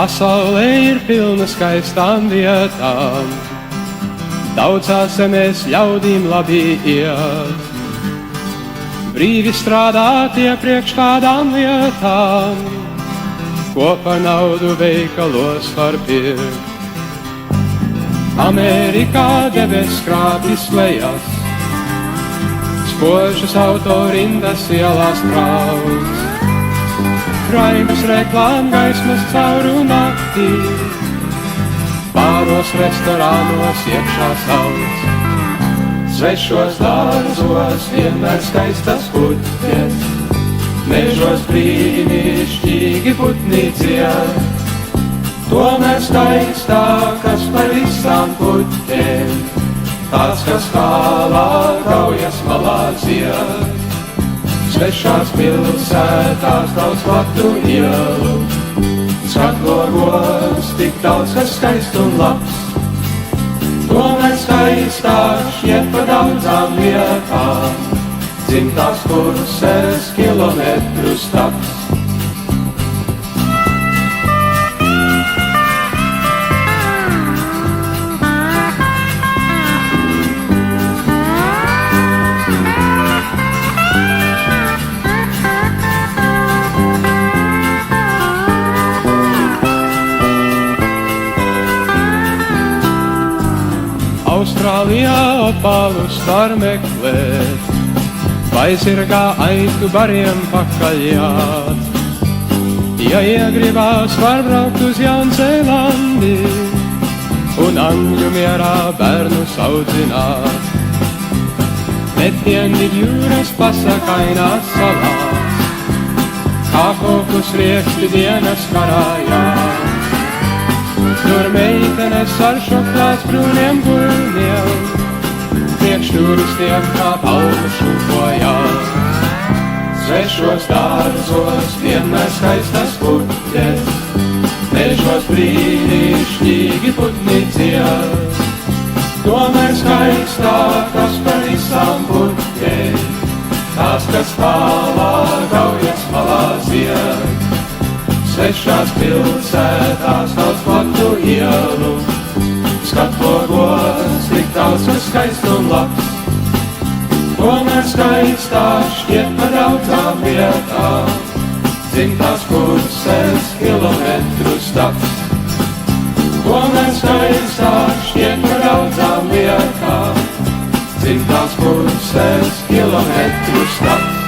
Pasaulē ir pilna skaistām vietām, daudzās zemēs ļaudīm labi iet. Brīvi strādāt iepriekš kādām lietām, ko par naudu veikalos var pirkt. Amerikā debes krāpjas lejas, spožas autorindas ielās trauc. Raigas reklām gaismas cauru naktī, bāros restorānos iekšā sauc. Svešos dārzos vienmēr skaistas puķes, mežos brīnišķīgi putni dzied. Tomēr skaistākas par visām puķēm, tās, kas tālā kaujas malā zied. Svešās pilsētās daudz platu ielu, skatlogos tik daudz, kas skaists un labs. Tomēr skaistāk šķiet pa daudzām vietām, dzimtās kurses kilometru stabs. Austrālijā opālus var meklēt, vai zirgā aitu bariem pakaļjāt. Ja iegribās, var braukt uz Jaunzēlandi un Angļu mierā bērnus audzināt. Netieni jūras pasakainās salās, kā kokus rieksti dienas karājās. Tur meitenes ar šoklāts brūniem gulņiem, priekš turistiem kā palmu šūpojās. Svešos dārzos vienmēr skaistas puķes, mežos brīnišķīgi putni dzied. Tomēr skaistākas par visām puķēm, tās, kas tālā kaujas malā zied. Svešās pilsētās daudz platu ielu, skatlogos tik daudz, kas skaists un labs. Tomēr skaistāk šķiet pa daudzām vietām, dzimtās kurses kilometru stabs. Tomēr skaistāk šķiet pa daudzām vietām, dzimtās kurses kilometru stabs.